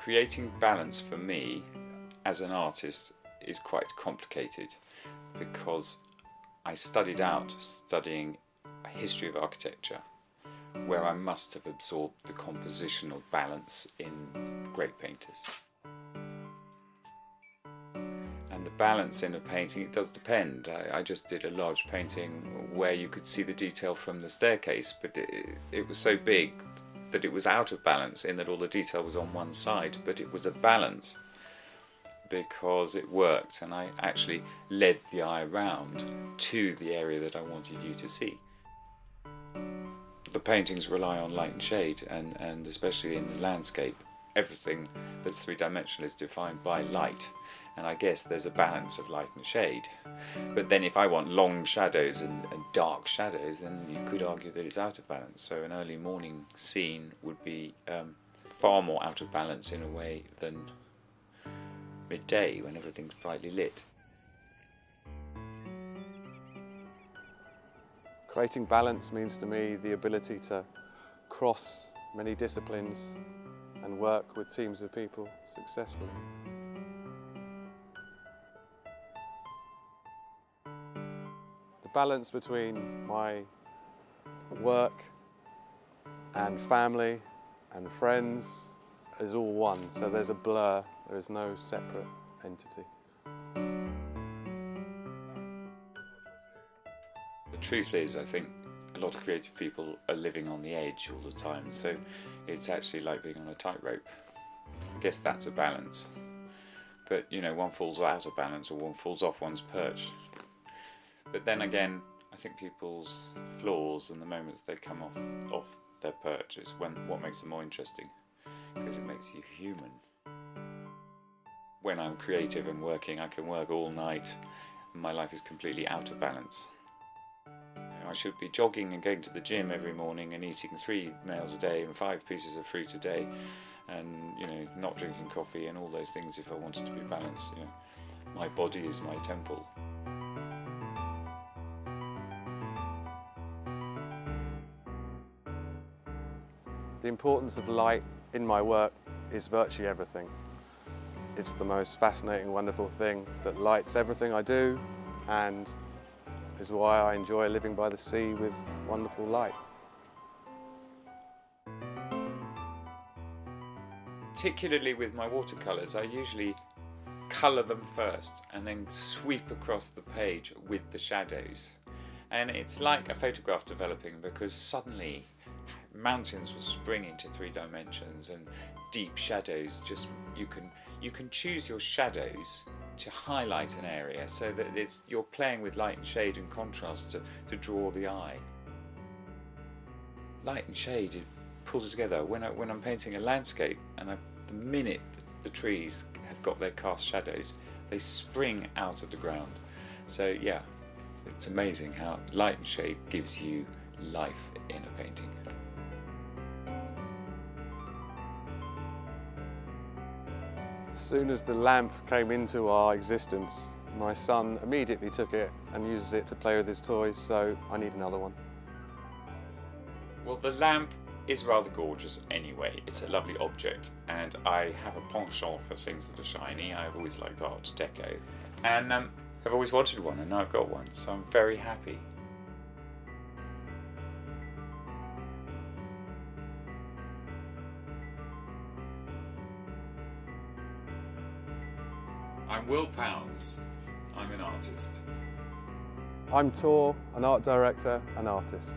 Creating balance for me as an artist is quite complicated because I studied out studying a history of architecture where I must have absorbed the compositional balance in great painters. And the balance in a painting, it does depend. I just did a large painting where you could see the detail from the staircase, but it was so big that it was out of balance in that all the detail was on one side, but it was a balance because it worked, and I actually led the eye around to the area that I wanted you to see. The paintings rely on light and shade, and especially in the landscape, everything that's three-dimensional is defined by light, and I guess there's a balance of light and shade. But then if I want long shadows and dark shadows, then you could argue that it's out of balance. So an early morning scene would be far more out of balance in a way than midday when everything's brightly lit. Creating balance means to me the ability to cross many disciplines and work with teams of people successfully. The balance between my work and family and friends is all one, so there's a blur, there is no separate entity. The truth is, I think a lot of creative people are living on the edge all the time, so it's actually like being on a tightrope. I guess that's a balance. But, you know, one falls out of balance or one falls off one's perch. But then again, I think people's flaws and the moments they come off their perch is what makes them more interesting, because it makes you human. When I'm creative and working, I can work all night and my life is completely out of balance. I should be jogging and going to the gym every morning and eating 3 meals a day and 5 pieces of fruit a day, and, you know, not drinking coffee and all those things if I wanted to be balanced. You know, my body is my temple. The importance of light in my work is virtually everything. It's the most fascinating, wonderful thing that lights everything I do, and is why I enjoy living by the sea with wonderful light. Particularly with my watercolours, I usually colour them first and then sweep across the page with the shadows. And it's like a photograph developing, because suddenly mountains will spring into 3 dimensions and deep shadows. Just you can choose your shadows to highlight an area so that you're playing with light and shade and contrast to draw the eye. Light and shade, it pulls it together. When I'm painting a landscape, and the minute the trees have got their cast shadows, they spring out of the ground. So yeah, it's amazing how light and shade gives you life in a painting. As soon as the lamp came into our existence, my son immediately took it and uses it to play with his toys, so I need another one. Well, the lamp is rather gorgeous anyway. It's a lovely object, and I have a penchant for things that are shiny. I've always liked Art Deco, and I've always wanted one, and now I've got one, so I'm very happy. I'm Will Pounds, I'm an artist. I'm Thor, an art director and artist.